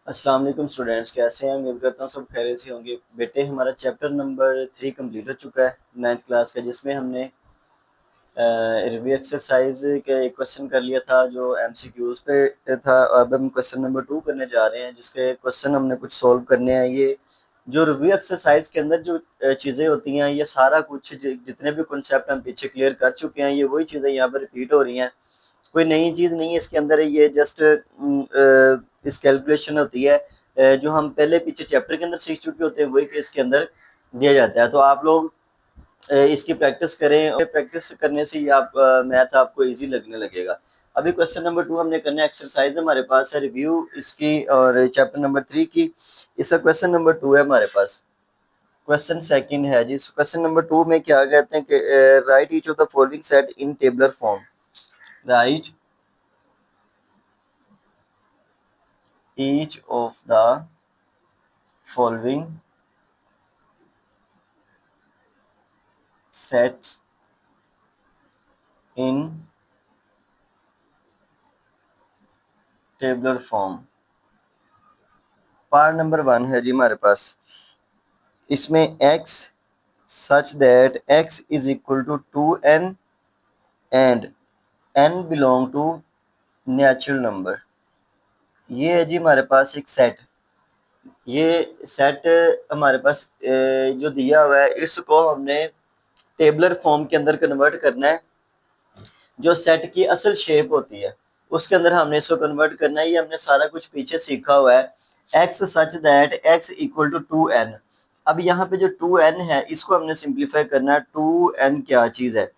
अस्सलाम वालेकुम स्टूडेंट्स, कैसे हैं? उम्मीद करता हूँ सब खैरियत से होंगे। बेटे, हमारा चैप्टर नंबर 3 कंप्लीट हो चुका है 9th क्लास का, जिसमें हमने रिव्यू एक्सरसाइज का एक क्वेश्चन कर लिया था जो एमसीक्यूज पे था। अब हम क्वेश्चन नंबर 2 करने जा रहे हैं, जिसके क्वेश्चन हमने कुछ सोल्व करने हैं। ये जो रिव्यू एक्सरसाइज के अंदर जो चीज़ें होती हैं, ये सारा कुछ जितने भी कॉन्सेप्ट हम पीछे क्लियर कर चुके हैं, ये वही चीज़ें यहाँ पर रिपीट हो रही हैं। कोई नई चीज़ नहीं है इसके अंदर। ये जस्ट इस कैलकुलेशन होती है, जो हम पहले पीछे चैप्टर के अंदर सीख चुके होते हैं, वही इसके अंदर दिया जाता है। तो आप लोग इसकी प्रैक्टिस करें, और प्रैक्टिस करने से ही आप मैथ आपको इजी लगने लगेगा। अभी क्वेश्चन नंबर 2 हमने करना है। एक्सरसाइज हमारे पास है रिव्यू इसकी, और चैप्टर नंबर 3 की। इसका क्वेश्चन नंबर 2 है हमारे पास। क्वेश्चन सेकंड है जी। क्वेश्चन नंबर 2 में क्या कहते हैं कि write each of the following set in tabular form. Write each of the following sets in tabular form. Part number 1 है जी हमारे पास। इसमें x such that x is equal to 2n and n belong to natural number. ये है जी हमारे पास एक सेट। ये सेट हमारे पास जो दिया हुआ है, इसको हमने टेबलर फॉर्म के अंदर कन्वर्ट करना है। जो सेट की असल शेप होती है उसके अंदर हमने इसको कन्वर्ट करना है। ये हमने सारा कुछ पीछे सीखा हुआ है। X such that x equal to 2n। अब यहाँ पे जो 2n है, इसको हमने सिंप्लीफाई करना है। 2n क्या चीज़ है?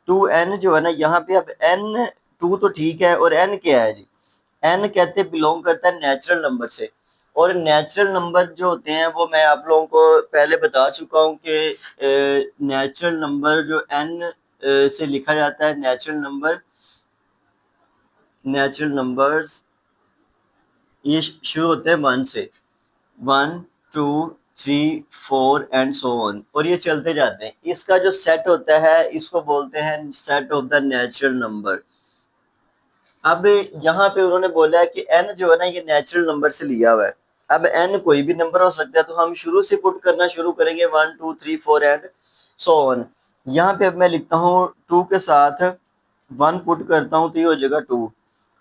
2n जो है ना, यहाँ पे अब n 2 तो ठीक है, और n क्या है जी? n कहते बिलोंग करता है नेचुरल नंबर से। और नेचुरल नंबर जो होते हैं वो मैं आप लोगों को पहले बता चुका हूँ कि नेचुरल नंबर जो n से लिखा जाता है, नेचुरल नंबर्स ये शुरू होते हैं 1 से। 1 2 3 4 एंड सो ऑन, और ये चलते जाते हैं। इसका जो सेट होता है, इसको बोलते हैं set of the natural number. अब यहाँ पे उन्होंने बोला है कि n जो है ना, ये नेचुरल नंबर से लिया हुआ है। अब n कोई भी नंबर हो सकता है, तो हम शुरू से पुट करना शुरू करेंगे 1 2 3 4 एंड सो ऑन। यहाँ पे अब मैं लिखता हूँ 2 के साथ 1 पुट करता हूँ, तो ये हो जाएगा 2।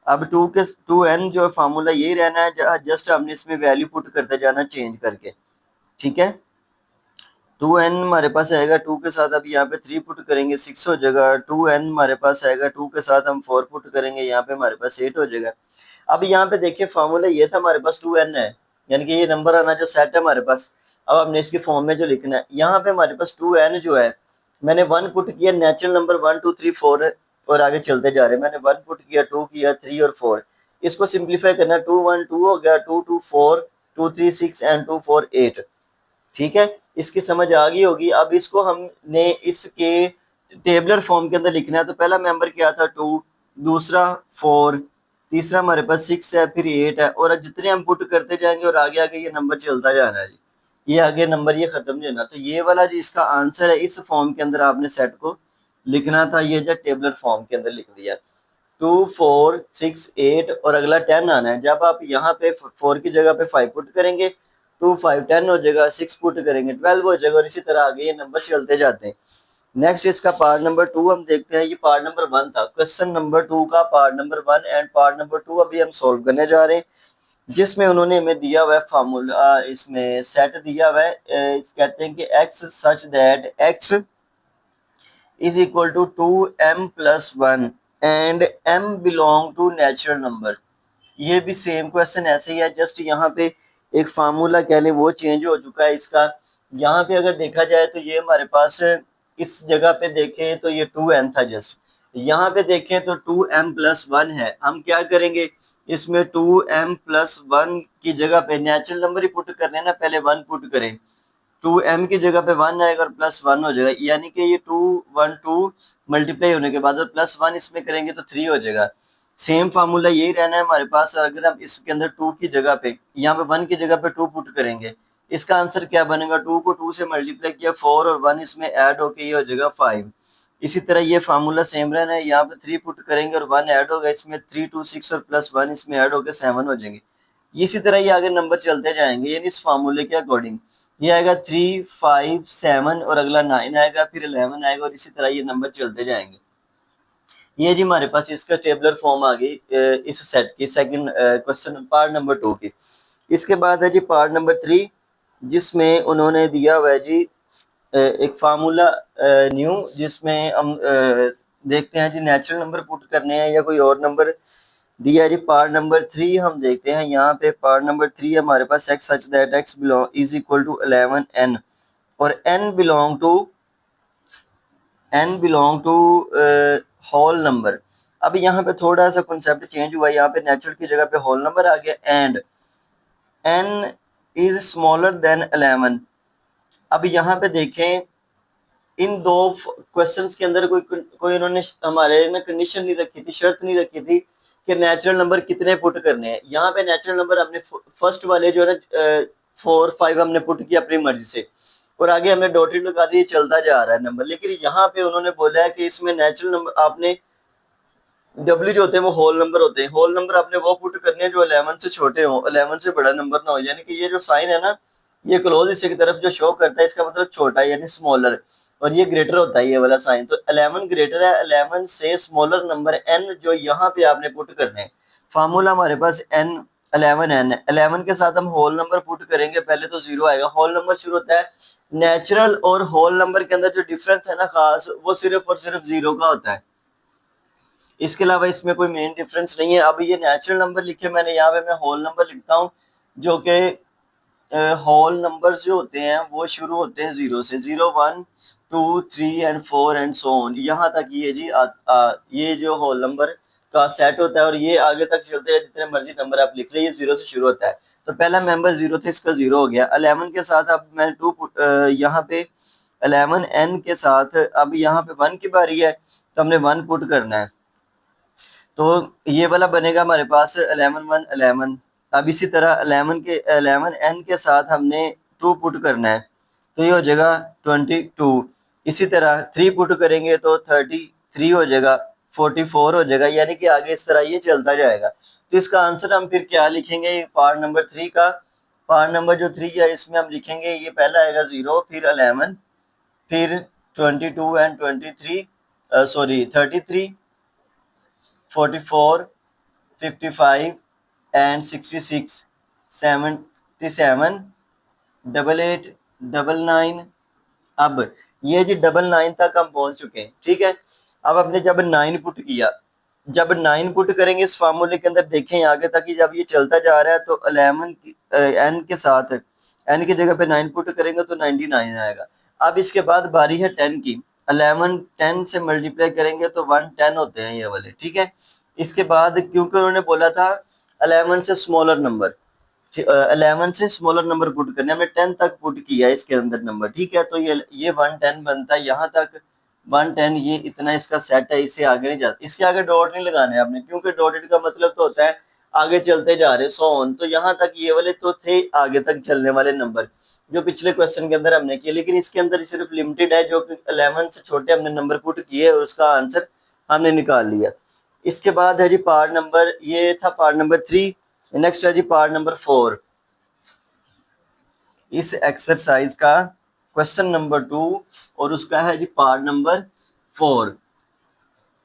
अब 2n जो फार्मूला यही रहना है, जस्ट हमने इसमें वैल्यू पुट करते जाना चेंज करके। ठीक है, 2n हमारे पास आएगा। 2 के साथ अब यहाँ पे 3 पुट करेंगे, 6 हो जाएगा। 2n हमारे पास आएगा, 2 के साथ हम 4 पुट करेंगे, यहाँ पे हमारे पास 8 हो जाएगा। अब यहाँ पे देखिए, फार्मूला ये था हमारे पास 2n है, यानी कि ये नंबर आना जो सेट है हमारे पास। अब हमने इसके फॉर्म में जो लिखना है, यहाँ पे हमारे पास 2n जो है, मैंने 1 पुट किया, नेचुरल नंबर 1 2 3 4 और आगे चलते जा रहे हैं। मैंने 1 पुट किया, 2 किया, 3 और 4। इसको सिंप्लीफाई करना, 2 1 2 हो गया, 2 2 4, 2 3 6 एंड 2 4 8। ठीक है, इसकी समझ आ गई होगी। अब इसको हमने इसके टेबलर फॉर्म के अंदर लिखना है। तो पहला मेंबर क्या था? 2, दूसरा 4, तीसरा हमारे पास 6 है, फिर 8 है, और जितने हम पुट करते जाएंगे और आगे आगे ये नंबर चलता जाना है जी। ये आगे नंबर ये खत्म नहीं होना। तो ये वाला जी इसका आंसर है। इस फॉर्म के अंदर आपने सेट को लिखना था, ये जो टेबलर फॉर्म के अंदर लिख दिया। 2 4 6 8 और अगला 10 आना है। जब आप यहाँ पे 4 की जगह पे 5 पुट करेंगे, 2 5 10 हो जाएगा, 6 पुट करेंगे 12 हो जाएगा, और इसी तरह आगे ये नंबर चलते जाते हैं। नेक्स्ट इसका पार्ट नंबर 2 हम देखते हैं। ये पार्ट नंबर 1 था, क्वेश्चन नंबर 2 का part number 1 and part number 2 अभी हम सोल्व करने जा रहे हैं, जिसमें उन्होंने हमें दिया हुआ है फार्मूला, इसमें सेट दिया हुआ है। कहते हैं कि x such that x is equal to 2m+1 and m belong to natural number. ये भी सेम क्वेश्चन ऐसे ही है, जस्ट यहाँ पे एक फार्मूला कह लें वो चेंज हो चुका है इसका। यहाँ पे अगर देखा जाए तो ये हमारे पास, इस जगह पे देखें तो ये 2n था जस्ट, यहाँ पे देखें तो 2m+1 है। हम क्या करेंगे, इसमें 2m+1 की जगह पे नेचुरल नंबर ही पुट करने ना, पहले 1 पुट करें। 2m की जगह पे 1 आएगा और +1 हो जाएगा, यानी कि ये 2 1 2 मल्टीप्लाई होने के बाद और +1 इसमें करेंगे तो 3 हो जाएगा। सेम फार्मूला यही रहना है हमारे पास। और अगर हम इसके अंदर 2 की जगह पे, यहाँ पे 1 की जगह पे 2 पुट करेंगे, इसका आंसर क्या बनेगा? 2 को 2 से मल्टीप्लाई किया, 4 और 1 इसमें ऐड होके ये हो जाएगा 5। इसी तरह ये फार्मूला सेम रहना है। यहाँ पे 3 पुट करेंगे और 1 ऐड होगा, इसमें 3 2 6 और +1 इसमें ऐड होकर 7 हो जाएंगे। इसी तरह ये आगे नंबर चलते जाएंगे, यानी इस फार्मूले के अकॉर्डिंग ये आएगा 3, 5, 7 और अगला 9 आएगा, फिर 11 आएगा और इसी तरह ये नंबर चलते जाएंगे। ये जी हमारे पास इसका टेबलर फॉर्म आ गई इस सेट की, सेकंड क्वेश्चन पार्ट नंबर 2 की। इसके बाद है जी पार्ट नंबर 3, जिसमें उन्होंने दिया हुआ है जी एक फार्मूला न्यू, जिसमें हम देखते हैं जी नेचुरल नंबर पुट करने हैं या कोई और नंबर दिया है जी। पार्ट नंबर 3 हम देखते हैं, यहाँ पे पार्ट नंबर 3 हमारे पास x such that x belong is equal to 11n और n belong to whole number. अब यहाँ पे थोड़ा सा कंसेप्ट चेंज हुआ है, यहाँ पे नेचुरल की जगह पे होल नंबर आ गया and n is smaller than 11। अब यहाँ पे देखें इन दो क्वेश्चंस के अंदर कोई इन्होंने हमारे ना कंडीशन नहीं रखी थी, शर्त नहीं रखी थी कि नेचुरल नंबर कितने पुट करने हैं। यहाँ पे नेचुरल नंबर हमने फर्स्ट वाले जो है ना 4, 5 हमने पुट किया अपनी मर्जी से और आगे हमने डॉटेड लगा दिए, चलता जा रहा है नंबर। लेकिन यहाँ पे उन्होंने बोला है कि इसमें नेचुरल नंबर आपने डब्ल्यू जो होते हैं वो होल नंबर होते हैं, होल नंबर आपने वो पुट करने हैं जो 11 से छोटे हो, 11 से बड़ा नंबर ना हो। यानी कि ये जो साइन है ना, ये क्लोज हिस्से की तरफ जो शो करता है इसका मतलब छोटा है यानी स्मॉलर, और ये ग्रेटर होता है ये वाला साइन। तो 11 ग्रेटर है 11 से स्मॉलर नंबर एन जो यहाँ पे आपने पुट करने हैं। फार्मूला हमारे पास एन 11n है, 11 के साथ हम होल नंबर पुट करेंगे, पहले तो 0 आएगा। होल नंबर शुरू होता है, नेचुरल और होल नंबर के अंदर जो डिफरेंस है ना खास, वो सिर्फ और सिर्फ 0 का होता है, इसके अलावा इसमें कोई मेन डिफरेंस नहीं है। अब ये नेचुरल नंबर लिखे मैंने, यहाँ पे मैं होल नंबर लिखता हूँ, जो कि होल नंबर्स जो होते हैं वो शुरू होते हैं 0 से, 0, 1, 2, 3 एंड 4 एंड सो ऑन, यहाँ तक ये जी ये जो होल नंबर का सेट होता है और ये आगे तक चलते हैं जितने मर्जी नंबर आप लिख ले, ये 0 से शुरू होता है। तो पहला मेंबर 0 था, इसका 0 हो गया। 11 के साथ अब मैंने 2 यहाँ पे 11n के साथ अब यहाँ पे 1 की बारी है, तो हमने 1 पुट करना है, तो ये वाला बनेगा हमारे पास 11, 1, 11। अब इसी तरह 11n के साथ हमने 2 पुट करना है, तो ये हो जाएगा 22। इसी तरह 3 पुट करेंगे तो 33 हो जाएगा, 44 हो जाएगा, यानी कि आगे इस तरह ये चलता जाएगा। तो इसका आंसर हम फिर क्या लिखेंगे पार्ट नंबर 3 का? पार्ट नंबर जो 3 है इसमें हम लिखेंगे, ये पहला आएगा 0, फिर 11, फिर 22 एंड 23 33, 44, 55 एंड 66, 77, 88, 99। अब ये जी 99 तक हम पहुंच चुके हैं, ठीक है। अब आपने जब 9 पुट किया, जब 9 पुट करेंगे इस फार्मूले के अंदर, देखें आगे तक जब ये चलता जा रहा है तो 11 एन के साथ एन की जगह पे 9 पुट करेंगे तो 99 आएगा। अब इसके बाद बारी है 10 की, 11 10 से मल्टीप्लाई करेंगे तो 110 होते हैं ये वाले, ठीक है। इसके बाद क्योंकि उन्होंने बोला था 11 से स्मॉलर नंबर, 11 से स्मॉलर नंबर पुट करने, हमने 10 तक पुट किया इसके अंदर नंबर, ठीक है। तो ये 110 बनता है, यहाँ तक 110, ये इतना इसका सेट है, इससे आगे नहीं जाता, इसके आगे डॉट नहीं लगाना है आपने, क्योंकि डॉटेड का मतलब तो होता है आगे चलते जा रहे सो ऑन। तो यहाँ तक ये वाले तो थे आगे तक चलने वाले नंबर जो पिछले क्वेश्चन के अंदर हमने किए, लेकिन इसके अंदर सिर्फ लिमिटेड है, जो कि 11 से छोटे हमने नंबर पुट किए और उसका आंसर हमने निकाल लिया। इसके बाद है जी पार्ट नंबर, ये था पार्ट नंबर 3। नेक्स्ट है जी पार्ट नंबर 4, इस एक्सरसाइज का क्वेश्चन नंबर 2 और उसका है जी पार्ट नंबर 4।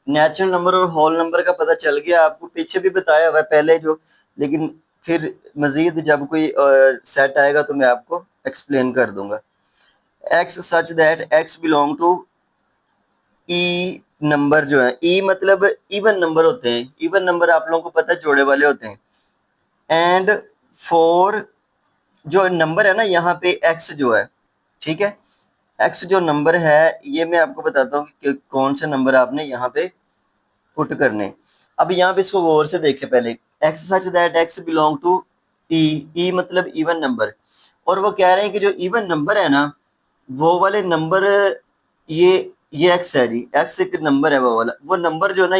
नेचुरल नंबर और होल नंबर का पता चल गया आपको, पीछे भी बताया हुआ है पहले जो, लेकिन फिर मजीद जब कोई सेट आएगा तो मैं आपको एक्सप्लेन कर दूंगा। X such that x belong to E number, जो है ई मतलब इवन नंबर होते हैं, इवन नंबर आप लोगों को पता है जोड़े वाले होते हैं। एंड 4 जो नंबर है ना यहाँ पे एक्स जो है, ठीक है, एक्स जो नंबर है ये मैं आपको बताता हूँ कि कौन से नंबर आपने यहाँ पे पुट करने। अब यहाँ पे इसको गौर से देखे पहले, X such that x belong to E मतलब इवन नंबर, और वो कह रहे हैं कि जो इवन नंबर है ना वो वाले नंबर, ये एक्स है जी, एक्स एक नंबर है वो वाला, वो नंबर जो है ना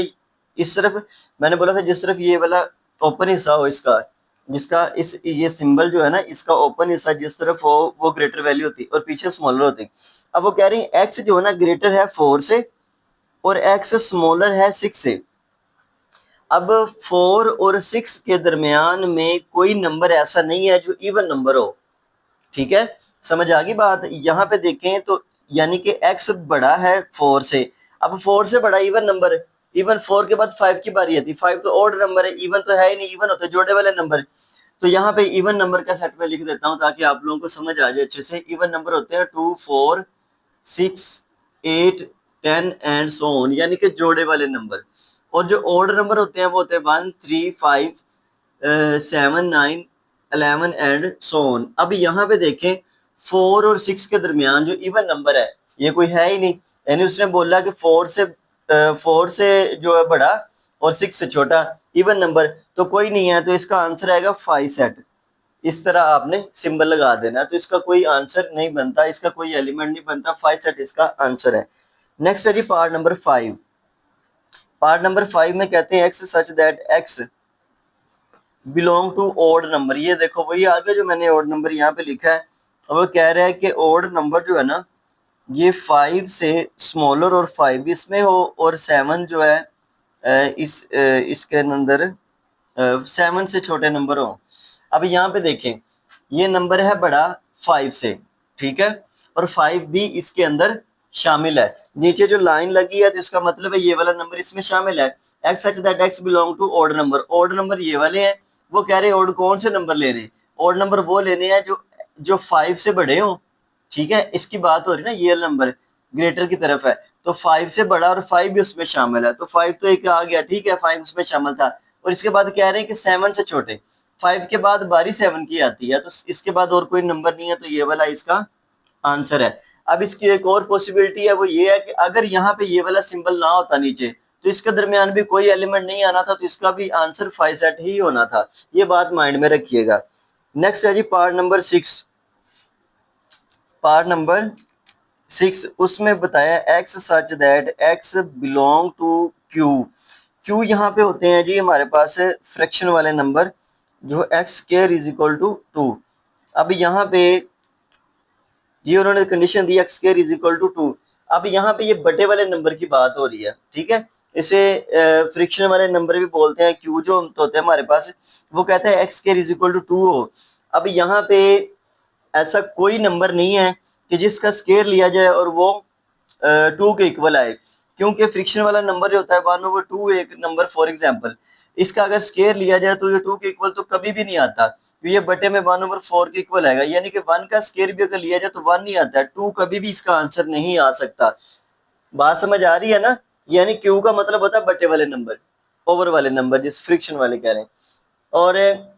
इस तरफ, मैंने बोला था जिस तरफ ये वाला ओपन हिस्सा हो इसका, जिसका इस ये सिंबल जो है ना इसका ओपन हिस्सा जिस तरफ हो वो ग्रेटर वैल्यू होती और पीछे स्मॉलर होती। अब वो कह रही है एक्स जो है ना ग्रेटर है 4 से और एक्स स्मॉलर है 6 से। अब 4 और 6 के दरमियान में कोई नंबर ऐसा नहीं है जो इवन नंबर हो, ठीक है, समझ आ गई बात। यहाँ पे देखें तो यानी कि x बड़ा है 4 से। अब 4 से बड़ा इवन नंबर, इवन 4 के बाद 5 की बारी आती है, 5 तो ऑड नंबर है, इवन तो है ही नहीं, इवन होते जोड़े वाले नंबर। तो यहाँ पे इवन नंबर का सेट में लिख देता हूँ ताकि आप लोगों को समझ आ जाए अच्छे से। इवन नंबर होते हैं 2, 4, 6, 8, 10 एंड सो ऑन, यानी कि जोड़े वाले नंबर। और जो ऑड नंबर होते हैं वो होते हैं 1, 3, 5, 7, 9, 11 एंड सो ऑन। अब यहाँ पे देखें 4 और 6 के दरमियान जो इवन नंबर है ये कोई है ही नहीं, यानी उसने बोला कि 4 से जो है बड़ा और 6 से छोटा इवन नंबर तो कोई नहीं है, तो इसका आंसर आएगा 5 सेट। इस तरह आपने सिंबल लगा देना, तो इसका कोई आंसर नहीं बनता, इसका कोई एलिमेंट नहीं बनता, 5 सेट इसका आंसर है। नेक्स्ट है जी पार्ट नंबर 5। पार्ट नंबर 5 में कहते हैं x such that x belong to odd number. ये देखो वही आगे जो मैंने ओड नंबर यहाँ पे लिखा है, और वो कह रहा है कि ओड नंबर जो है ना ये 5 से स्मॉलर और 5 इसमें हो और 7 जो है इसके अंदर 7 से छोटे नंबर हो। अब यहाँ पे देखें ये नंबर है बड़ा 5 से, ठीक है, और 5 भी इसके अंदर शामिल है। नीचे जो लाइन लगी है तो इसका मतलब है ये वाला नंबर इसमें शामिल है। X such that x belong to odd number, odd number ये वाले हैं। वो कह रहे हैं ओड कौन से नंबर ले रहे हैं, ओड नंबर वो लेने हैं जो 5 से बड़े हो, ठीक है, इसकी बात हो रही है ना, ये नंबर ग्रेटर की तरफ है, तो 5 से बड़ा और 5 भी उसमें शामिल है, तो 5 तो एक आ गया, ठीक है, 5 उसमें शामिल था। और इसके बाद कह रहे हैं कि 7 से छोटे, 5 के बाद बारी 7 की आती है, तो इसके बाद और कोई नंबर नहीं है, तो ये वाला इसका आंसर है। अब इसकी एक और पॉसिबिलिटी है, वो ये है कि अगर यहाँ पे ये वाला सिंबल ना होता नीचे तो इसके दरमियान भी कोई एलिमेंट नहीं आना था, तो इसका भी आंसर 5 सेट ही होना था। ये बात माइंड में रखिएगा। नेक्स्ट है जी पार्ट नंबर 6। पार्ट नंबर 6 उसमें बताया x such that x belong to Q. Q यहाँ पे होते हैं जी हमारे पास फ्रैक्शन वाले नंबर जो x square is equal to 2। अब यहाँ पे ये उन्होंने कंडीशन दी x square is equal to 2। अब यहाँ पे ये बटे वाले नंबर की बात हो रही है, ठीक है, इसे फ्रिक्शन वाले नंबर भी बोलते हैं। क्यू जो होते हैं हमारे पास वो कहते हैं x square is equal to 2 हो। अब यहाँ पे ऐसा कोई नंबर नहीं है कि जिसका स्क्वायर लिया जाए और वो 2 के इक्वल आए, क्योंकि फ्रिक्शन वाला नंबर जो होता है 1/2 एक नंबर फॉर एग्जांपल, इसका अगर स्क्वायर लिया जाए तो ये 2 के इक्वल तो कभी भी नहीं आता, तो ये बटे में 1/4 के इक्वल आएगा, यानी कि 1 का स्क्वायर भी अगर लिया जाए तो 1 नहीं आता है, 2 कभी भी इसका आंसर नहीं आ सकता। बात समझ आ रही है ना, यानी क्यू का मतलब होता है बटे वाले नंबर, ओवर वाले नंबर, जिस फ्रिक्शन वाले कह रहे हैं। और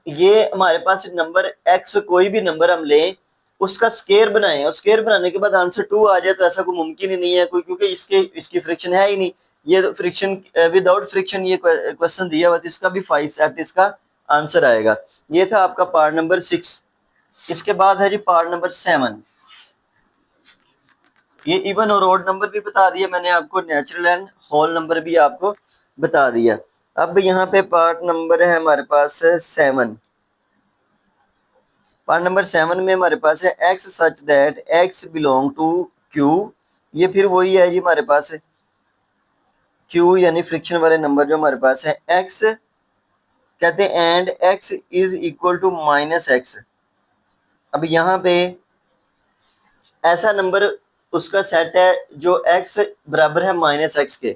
ये हमारे पास नंबर एक्स कोई भी नंबर हम लें उसका स्केयर बनाए और स्केयर बनाने के बाद आंसर 2 आ जाए तो ऐसा कोई मुमकिन ही नहीं है कोई, क्योंकि इसकी फ्रिक्शन है ही नहीं। ये तो फ्रिक्शन विदाउट फ्रिक्शन ये क्वेश्चन दिया हुआ तो इसका भी 5 सेट इसका आंसर आएगा। ये था आपका पार्ट नंबर 6। इसके बाद है जी पार्ट नंबर 7। ये इवन और ऑड नंबर भी बता दिया मैंने आपको, नेचुरल एंड होल नंबर भी आपको बता दिया। अब यहाँ पे पार्ट नंबर है हमारे पास 7। पार्ट नंबर 7 में हमारे पास है x such that x belong to Q. ये फिर वही है जी हमारे पास क्यू यानी फ्रिक्शन वाले नंबर जो हमारे पास है एक्स कहते हैं and x is equal to minus x. अब यहाँ पे ऐसा नंबर उसका सेट है जो एक्स बराबर है माइनस एक्स के,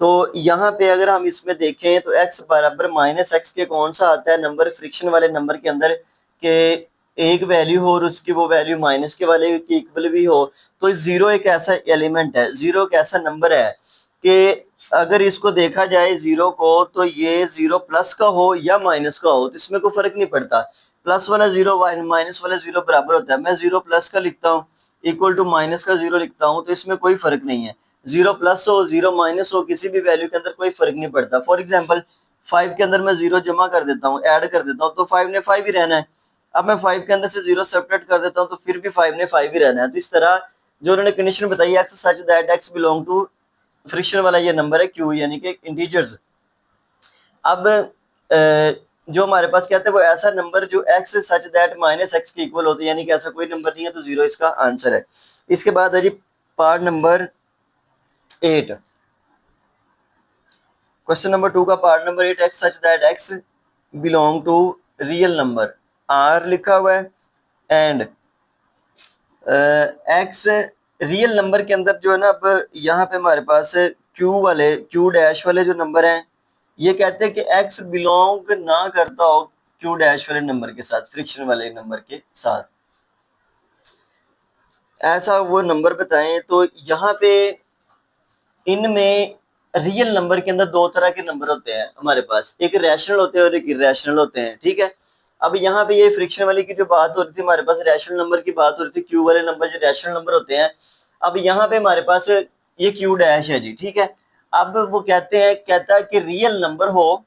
तो यहाँ पे अगर हम इसमें देखें तो x बराबर माइनस एक्स के कौन सा आता है नंबर फ्रिक्शन वाले नंबर के अंदर के एक वैल्यू हो और उसकी वो वैल्यू माइनस के वाले की इक्वल भी हो। तो जीरो एक ऐसा एलिमेंट है, जीरो एक ऐसा नंबर है कि अगर इसको देखा जाए जीरो को तो ये जीरो प्लस का हो या माइनस का हो तो इसमें कोई फर्क नहीं पड़ता। प्लस वाला जीरो माइनस वाला जीरो बराबर होता है, मैं जीरो प्लस का लिखता हूँ इक्वल टू माइनस का जीरो लिखता हूँ, तो इसमें कोई फर्क नहीं है। जीरो प्लस हो जीरो माइनस हो किसी भी वैल्यू के अंदर कोई फर्क नहीं पड़ता। फॉर एग्जांपल 5 के अंदर मैं जीरो जमा कर देता हूँ, ऐड कर देता हूँ, तो 5 ने 5 ही रहना है। अब मैं 5 के अंदर से जीरो सेपरेट कर देता हूँ तो फिर भी 5 ने 5 ही रहना है। तो इस तरह जो उन्होंने कंडीशन बताई x such that x belong to fraction वाला ये नंबर है क्यू यानी कि इंटीजर्स। अब जो हमारे पास कहते हैं वो ऐसा नंबर जो x such that minus x के इक्वल होता है, यानी कि ऐसा कोई नंबर नहीं है, तो जीरो इसका आंसर है। इसके बाद है जी पार्ट नंबर 8। क्वेश्चन नंबर 2 का part number 8, x such that x belong to real number, R लिखा हुआ है एंड एक्स रियल नंबर के अंदर जो है ना, अब यहाँ पे हमारे पास क्यू डैश वाले जो नंबर हैं, ये कहते हैं कि एक्स बिलोंग ना करता हो क्यू डैश वाले नंबर के साथ, फ्रिक्शन वाले नंबर के साथ, ऐसा वो नंबर बताएं। तो यहाँ पे इनमें रियल नंबर के अंदर दो तरह के नंबर होते हैं हमारे पास, एक रैशनल होते हैं और एक इरेशनल होते हैं, ठीक है। अब यहाँ पे ये फ्रिक्शन वाली की जो बात हो रही थी, हमारे पास रैशनल नंबर की बात हो रही थी, क्यू वाले नंबर जो रैशनल नंबर होते हैं। अब यहाँ पे हमारे पास ये क्यू डैश है जी, ठीक है। अब वो कहता है कि रियल नंबर हो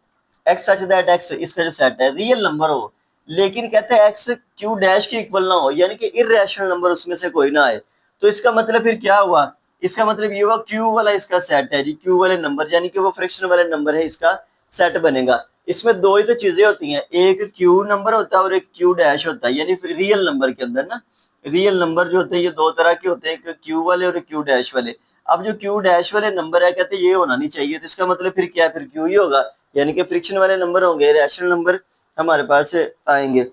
एक्स सच दैट एक्स, इसका जो सेट है रियल नंबर हो, लेकिन कहते हैं एक्स क्यू डैश के इक्वल ना हो, यानी कि इरेशनल नंबर उसमें से कोई ना आए। तो इसका मतलब फिर क्या हुआ, इसका मतलब ये हुआ क्यू वाला इसका सेट है जी, क्यू वाले नंबर यानी कि वो फ्रिक्शन वाले नंबर है, इसका सेट बनेगा। इसमें दो ही तो चीजें होती हैं, एक क्यू नंबर होता है और एक क्यू डैश होता है, यानी रियल नंबर के अंदर ना, रियल नंबर जो होते हैं ये दो तरह के होते हैं, एक क्यू वाले और एक क्यू डैश वाले। अब जो क्यू डैश वाले नंबर है, कहते हैं ये होना नहीं चाहिए, तो इसका मतलब फिर क्या है, फिर क्यू ही होगा, यानी कि फ्रिक्शन वाले नंबर होंगे, रैशनल नंबर हमारे पास आएंगे।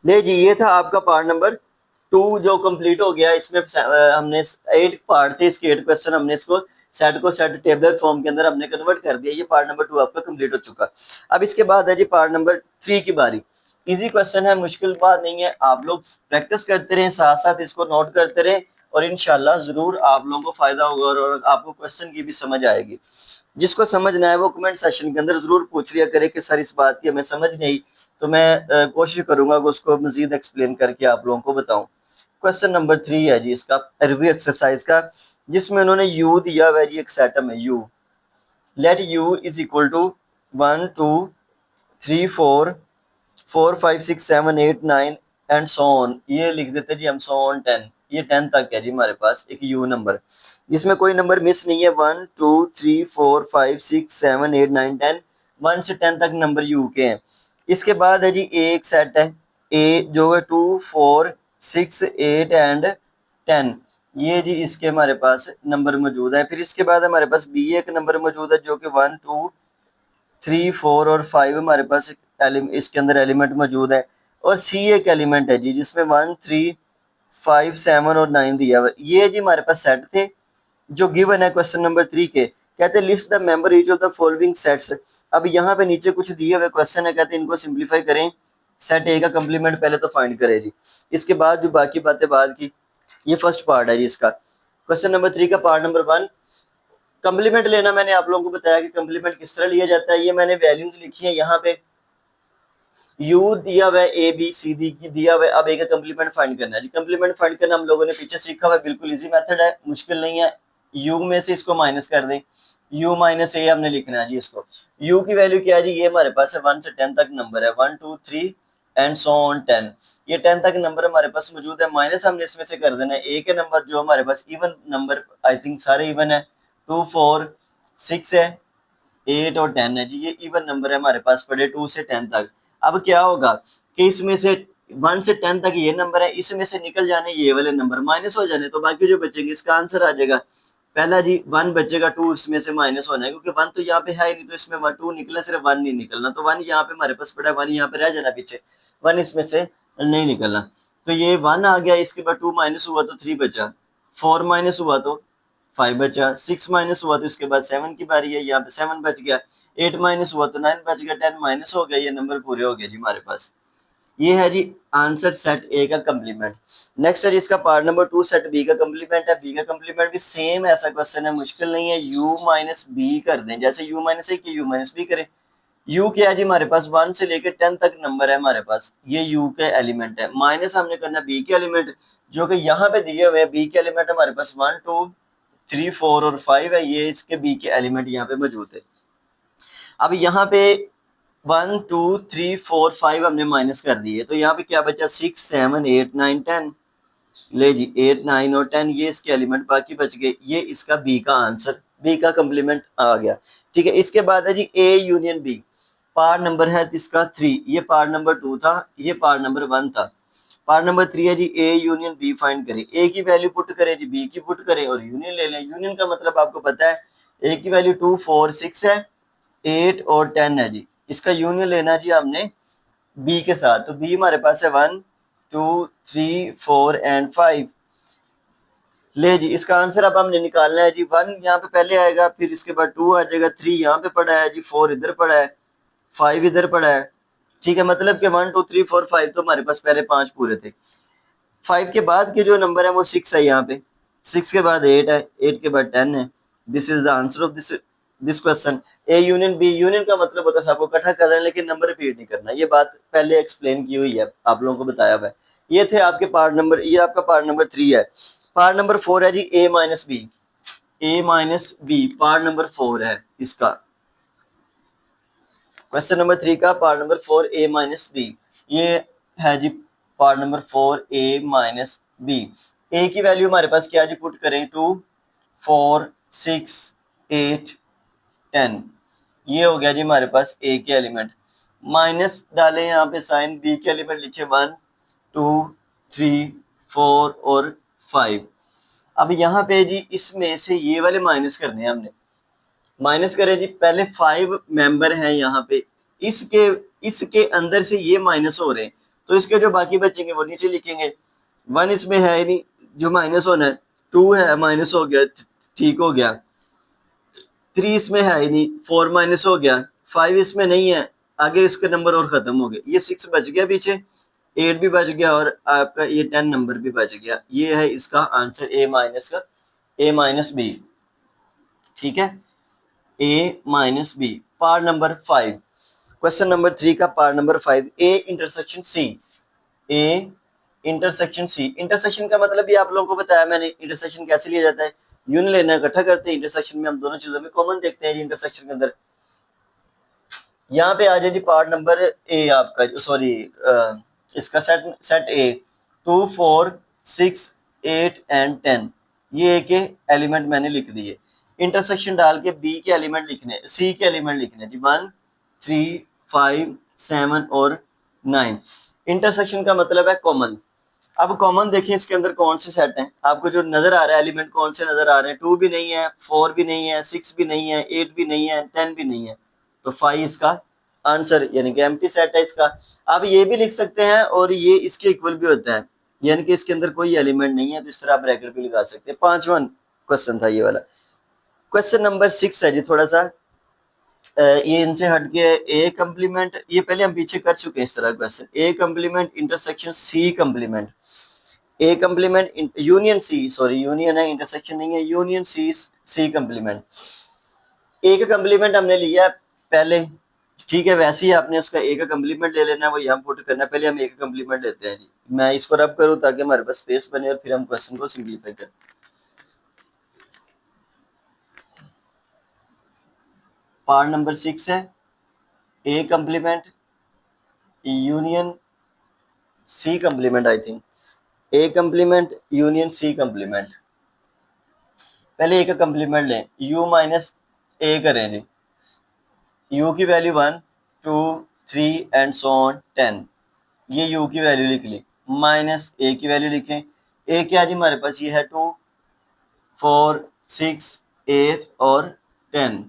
ले जी, ये था आपका पार्ट नंबर 2 जो कंप्लीट हो गया। इसमें हमने 8 पार्ट थे, इसके 8 क्वेश्चन हमने इसको सेट टेबलर फॉर्म के अंदर हमने कन्वर्ट कर दिया। ये पार्ट नंबर 2 आपका कंप्लीट हो चुका। अब इसके बाद है जी पार्ट नंबर 3 की बारी। इजी क्वेश्चन है, मुश्किल बात नहीं है, आप लोग प्रैक्टिस करते रहें, साथ साथ इसको नोट करते रहें और इंशाल्लाह जरूर आप लोगों को फायदा होगा और आपको क्वेश्चन की भी समझ आएगी। जिसको समझना है वो कमेंट सेशन के अंदर जरूर पूछ लिया करे कि सर इस बात की हमें समझ नहीं, तो मैं कोशिश करूंगा कि उसको मजीद एक्सप्लेन करके आप लोगों को बताऊं। क्वेश्चन नंबर 3 है जी इसका रिव्यू एक्सरसाइज का, जिसमें उन्होंने यू दिया हुआ है जी, एक सेटम है U. Let U is equal to 1 2 3 4 4 5 6 7 8 9 and so on, ये लिख देते जी हम, सो ऑन 10, ये 10 तक है जी हमारे पास एक यू नंबर, जिसमें कोई नंबर मिस नहीं है। 1 2 3 4 5 6 7 8 9 10, 1 से 10 तक नंबर यू के हैं। इसके बाद है जी एक सेट है ए जो है 2 4 6 8 एंड 10, ये जी इसके हमारे पास नंबर मौजूद है। फिर इसके बाद हमारे पास बी एक नंबर मौजूद है जो कि 1 2 3 4 और 5 हमारे पास इसके अंदर एलिमेंट मौजूद है। और सी एक एलिमेंट है जी जिसमें 1 3 5 7 और 9 दिया हुआ। ये जी हमारे पास सेट थे जो गिवन है क्वेश्चन नंबर 3 के। कहते हैं list the member each of the following sets. अब यहाँ पे नीचे कुछ दिए हुए क्वेश्चन है, कहते हैं इनको सिंप्लीफाई करें, सेट ए का कंप्लीमेंट पहले तो फाइंड करें जी, इसके बाद जो बाकी बातें बाद की। ये फर्स्ट पार्ट है जी इसका, क्वेश्चन नंबर 3 का पार्ट नंबर 1। कंप्लीमेंट लेना मैंने आप लोगों को बताया कि कंप्लीमेंट किस तरह लिया जाता है। ये मैंने वैल्यूज लिखी है यहाँ पे, यू दिया हुआ है, ए बी सी डी की दिया हुआ है। अब ए का कंप्लीमेंट फाइंड करना है जी। कंप्लीमेंट फाइंड करना हम लोगों ने पीछे सीखा हुआ है, बिल्कुल इजी मेथड है, मुश्किल नहीं है। यू में से इसको माइनस कर दें, यू माइनस ए हमने लिखना है जी इसको। यू की वैल्यू क्या है जी, ये हमारे पास है 1 से 10 तक नंबर है, 1 2 3 एंड सो ऑन 10, ये 10 तक नंबर हमारे पास मौजूद है। माइनस हमने इसमें से कर देना है ए के नंबर जो हमारे पास इवन नंबर, आई थिंक सारे इवन है, 2 4 6 है, 8 और 10 है जी, ये इवन नंबर है हमारे पास पड़े 2 से 10 तक। अब क्या होगा कि इसमें से 1 से 10 तक ये नंबर है, इसमें से निकल जाने ये वाले नंबर, माइनस हो जाने, तो बाकी जो बचेंगे इसका आंसर आ जाएगा। पहला जी 1 बचेगा, 2 इसमें से माइनस होना है क्योंकि 1 तो यहाँ पे है ही नहीं, तो इसमें 2 निकला, सिर्फ 1 नहीं निकलना, तो 1 यहाँ पे हमारे पास पड़ा है, 1 यहाँ पे रह जाना पीछे, 1 इसमें से नहीं निकलना। तो ये 1 आ गया, इसके बाद 2 माइनस हुआ तो 3 बचा, 4 माइनस हुआ तो 5 बचा, 6 माइनस हुआ तो इसके बाद 7 की बारी है, यहाँ पे 7 बच गया, 8 माइनस हुआ तो 9 बच गया, 10 माइनस हो गया, ये नंबर पूरे हो गए जी हमारे पास। ये है जी आंसर सेट ए का कंप्लीमेंट। नेक्स्ट है जिसका पार्ट नंबर 2 सेट बी का कंप्लीमेंट है। बी का कंप्लीमेंट भी सेम ऐसा क्वेश्चन है, मुश्किल नहीं है, यू माइनस बी कर दें, जैसे यू माइनस ए की यू माइनस बी करें। यू क्या है जी हमारे पास 1 से लेकर 10 तक नंबर है हमारे पास, ये यू के एलिमेंट है, माइनस हमने करना बी के एलिमेंट जो कि यहाँ पे दिए हुए हैं। बी के एलिमेंट हमारे पास 1 2 3 4 और 5 है, ये इसके बी के एलिमेंट यहाँ पे मौजूद है। अब यहाँ पे 1 2 3 4 5 हमने माइनस कर दिए, तो यहाँ पे क्या बचा, 6 7 8 9 10, ले जी 8 9 और 10 ये इसके एलिमेंट बाकी बच गए, ये इसका बी का आंसर, बी का कंप्लीमेंट आ गया। ठीक है, इसके बाद है जी A union B, part number है इसका 3, ये पार्ट नंबर 2 था, ये पार्ट नंबर 1 था। पार्ट नंबर 3 है जी ए यूनियन बी फाइंड करें, ए की वैल्यू पुट करें जी, बी की पुट करें और यूनियन ले लें। यूनियन का मतलब आपको पता है, ए की वैल्यू 2 4 6 है, 8 और 10 है जी। इसका यूनियन लेना जी हमने बी के साथ, तो बी हमारे पास है 1 2 3 4 एंड 5। ले जी, इसका आंसर अब हमने निकालना है जी। 1 यहाँ पे पहले आएगा, फिर इसके बाद 2 आ जाएगा, 3 यहाँ पे पड़ा है जी, 4 इधर पड़ा है, 5 इधर पड़ा है। ठीक है, मतलब कि 1 2 3 4 5 तो हमारे पास पहले 5 पूरे थे। 5 के बाद के जो नंबर है वो 6 है यहाँ पे, 6 के बाद 8 है, 8 के बाद 10 है। This is the answer of this question. A union B, union का मतलब होता है सबको इकट्ठा करना है, लेकिन नंबर रिपीट नहीं करना। ये बात पहले एक्सप्लेन की हुई है, आप लोगों को बताया हुआ है। ये थे आपके पार्ट नंबर, ये आपका पार्ट नंबर 3 है। पार्ट नंबर 4 है जी ए माइनस बी। ए माइनस बी पार्ट नंबर 4 है इसका, क्वेश्चन नंबर 3 का पार्ट नंबर 4 ए माइनस बी। ये है जी पार्ट नंबर 4 ए माइनस बी। ए की वैल्यू हमारे पास क्या जी, पुट करें 2 4 6 8 10। ये हो गया जी हमारे पास ए के एलिमेंट। माइनस डालें यहाँ पे साइन, बी के एलिमेंट लिखे 1 2 3 4 और 5। अब यहाँ पे जी इसमें से ये वाले माइनस करने हैं हमने। माइनस करें जी, पहले 5 मेंबर हैं यहाँ पे, इसके इसके अंदर से ये माइनस हो रहे हैं, तो इसके जो बाकी बचेंगे वो नीचे लिखेंगे। 1 इसमें है ही नहीं जो माइनस होना है, 2 है माइनस हो गया, ठीक हो गया। 3 इसमें है ही नहीं, 4 माइनस हो गया। 5 इसमें नहीं है, आगे इसके नंबर और खत्म हो गए। ये 6 बच गया पीछे, 8 भी बच गया और आपका ये 10 नंबर भी बच गया। ये है इसका आंसर ए माइनस का, ए माइनस बी। ठीक है, A minus B part number 5। Question number 3 का part number 5, A intersection C. A intersection C, intersection का मतलब भी आप लोगों को बताया मैंने, इंटरसेक्शन कैसे लिया जाता है। यूनियन लेना इकट्ठा करते हैं, इंटरसेक्शन में हम दोनों चीजों में कॉमन देखते हैं जी। इंटरसेक्शन के अंदर यहाँ पे आ जाए जी पार्ट नंबर ए आपका, सॉरी इसका सेट ए 2 4 6 8 एंड 10। ये ए के एलिमेंट मैंने लिख दिए। इंटरसेक्शन डाल के बी के एलिमेंट लिखने, सी के एलिमेंट लिखने जी, 1 3 5 7 और 9। इंटरसेक्शन का मतलब है कॉमन। अब कॉमन देखें इसके अंदर कौन से सेट हैं, आपको जो नजर आ रहा है एलिमेंट कौन से नजर आ रहे हैं। 2 भी नहीं है, 4 भी नहीं है, 6 भी नहीं है, 8 भी नहीं है, 10 भी नहीं है, तो 5 इसका आंसर, यानी कि एम्प्टी सेट है इसका। आप ये भी लिख सकते हैं और ये इसके इक्वल भी होता है, यानी कि इसके अंदर कोई एलिमेंट नहीं है, तो इस तरह आप ब्रैकेट भी लगा सकते हैं। 5वां क्वेश्चन था ये वाला। क्वेश्चन नंबर 6 है जी, थोड़ा सा ये इनसे हट के, ए कम्प्लीमेंट, ये पहले हम पीछे कर चुके हैं इस तरह question. A complement intersection C complement, A complement union C, sorry union है, इंटरसेक्शन नहीं है, यूनियन सी, सी कम्प्लीमेंट। ए का कम्प्लीमेंट हमने लिया पहले, ठीक है, वैसे ही आपने उसका ए का कम्प्लीमेंट ले लेना है, वो यहाँ पुट करना है। पहले हम ए का कम्प्लीमेंट लेते हैं जी, मैं इसको रब करूँ ताकि हमारे पास स्पेस बने और फिर हम क्वेश्चन को सिंप्लीफाई करें। पार्ट नंबर 6 है A complement union C complement, I think A complement union C complement. पहले ए का कम्प्लीमेंट लें, u माइनस ए करें जी, u की वैल्यू 1 2 3 एंड सो ऑन 10। ये u की वैल्यू लिख ली, माइनस ए की वैल्यू लिखें। ए क्या जी हमारे पास, ये है 2 4 6 8 और 10।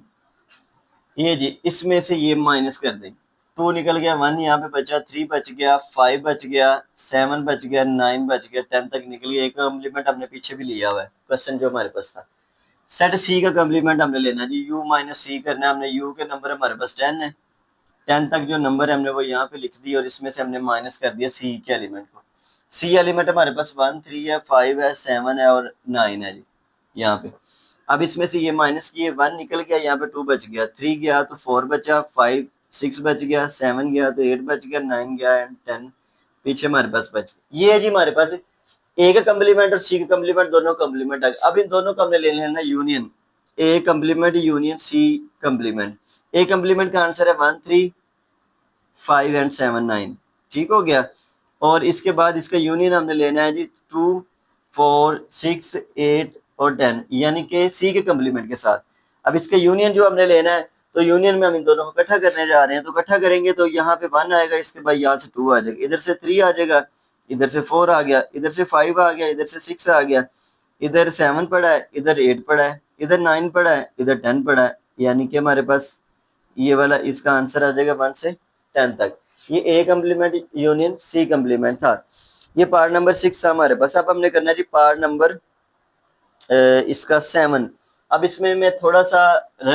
ये जी इसमें से ये माइनस कर दें, 2 निकल गया, 1 यहाँ पे बचा, 3 बच गया, 5 बच गया, 7 बच गया, 9 बच गया, 10 तक निकल गया। एक कम्प्लीमेंट हमने पीछे भी लिया हुआ है, क्वेश्चन जो हमारे पास था। सेट सी का कम्प्लीमेंट हमने लेना जी, u माइनस सी करना है हमने। u के नंबर हमारे पास 10 है, 10 तक जो नंबर है हमने वो यहाँ पे लिख दी और इसमें से हमने माइनस कर दिया सी के एलिमेंट को। सी एलिमेंट हमारे पास 1 3 है, 5 है, 7 है और 9 है जी यहाँ पे। अब इसमें से ये माइनस किए, 1 निकल गया, यहाँ पे 2 बच गया, 3 गया तो 4 बचा, 5 6 बच गया, 7 गया तो 8 बच गया, 9 गया एंड 10 पीछे हमारे पास बच गया। ये है जी हमारे पास ए का कम्प्लीमेंट और सी का कम्प्लीमेंट, दोनों कम्प्लीमेंट आ गए। अब इन दोनों को हमने ले लेना union, A complement union C complement. A complement का आंसर है 1 3 5 एंड 7 9, ठीक हो गया। और इसके बाद इसका यूनियन हमने लेना है जी 2 4 6 8 और 10, यानी कि सी के कम्प्लीमेंट के साथ। अब इसका यूनियन जो हमने लेना है, तो यूनियन में हम इन दोनों को इकट्ठा करने जा रहे हैं, तो इकट्ठा करेंगे तो यहाँ पे 1 आएगा, इसके बाद यहाँ से 2 आ जाएगा, इधर से 3 आ जाएगा, इधर से 4 आ गया, इधर से 5 आ गया, इधर से 6 आ गया, इधर 7 पड़ा है, इधर 8 पड़ा है, इधर 9 पड़ा है, इधर 10 पड़ा है, यानी कि हमारे पास ये वाला इसका आंसर आ जाएगा 1 से 10 तक। ये A complement union C complement था। ये पार्ट नंबर 6 था हमारे पास। अब हमने करना है जी पार्ट नंबर इसका 7। अब इसमें मैं थोड़ा सा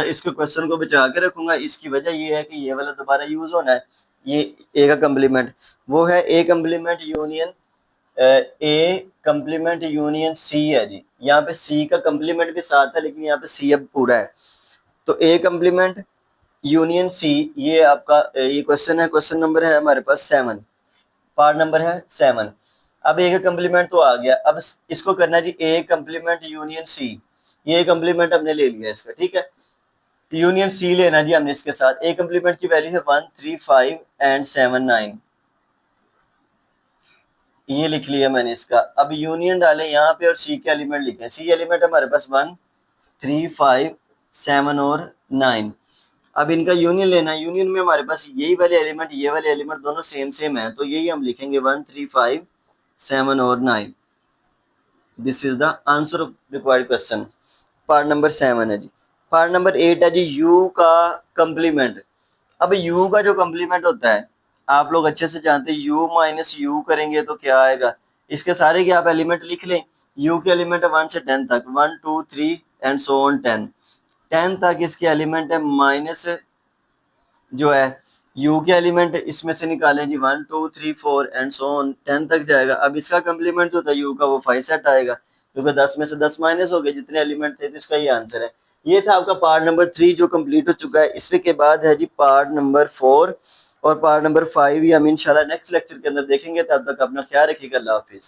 इसके क्वेश्चन को बचा के रखूंगा। इसकी वजह ये है कि ये वाला दोबारा यूज होना है। ये ए का कम्प्लीमेंट वो है A complement union A complement union C है जी। यहाँ पे सी का कम्प्लीमेंट भी साथ है, लेकिन यहाँ पे सी अब पूरा है। तो ए कम्प्लीमेंट यूनियन सी, ये आपका ये क्वेश्चन है। क्वेश्चन नंबर है हमारे पास 7, पार्ट नंबर है 7। अब ए का कम्प्लीमेंट तो आ गया। अब इसको करना है जी ए कम्प्लीमेंट यूनियन सी। ये कम्प्लीमेंट हमने ले लिया इसका, ठीक है। यूनियन सी लेना जी हमने इसके साथ। ए कम्प्लीमेंट की वैल्यू है 1 3 5 एंड 7 9। ये लिख लिया मैंने इसका। अब यूनियन डालें यहाँ पे और सी के एलिमेंट लिखें। सी एलिमेंट हमारे पास 1 3 5 7 और 9। अब इनका यूनियन लेना है। यूनियन में हमारे पास यही वाले एलिमेंट ये वाले एलिमेंट दोनों सेम सेम है, तो यही हम लिखेंगे 1 3 5 7 और 9। This is the answer of required question. Part number 7 है जी। पार्ट नंबर 8 है जी यू का कम्प्लीमेंट। अब यू का जो कम्प्लीमेंट होता है आप लोग अच्छे से जानते हैं। यू माइनस यू करेंगे तो क्या आएगा। इसके सारे के आप एलिमेंट लिख लें। यू के एलिमेंट है 1 से 10 तक, 1 2 3 एंड सो ऑन 10। 10 तक इसके एलिमेंट है माइनस जो है यू के एलिमेंट इसमें से निकालें जी 1 2 3 4 एंड सो ऑन 10 तक जाएगा। अब इसका कम्प्लीमेंट जो था यू का वो 5 सेट आएगा, क्योंकि 10 में से 10 माइनस हो गए जितने एलिमेंट थे, तो इसका ये आंसर है। ये था आपका पार्ट नंबर 3 जो कंप्लीट हो चुका है। इसके के बाद है जी पार्ट नंबर 4 और पार्ट नंबर 5 ही हम इंशाल्लाह नेक्स्ट लेक्चर के अंदर देखेंगे। तब तक अपना ख्याल रखिएगा। अल्लाह हाफिज।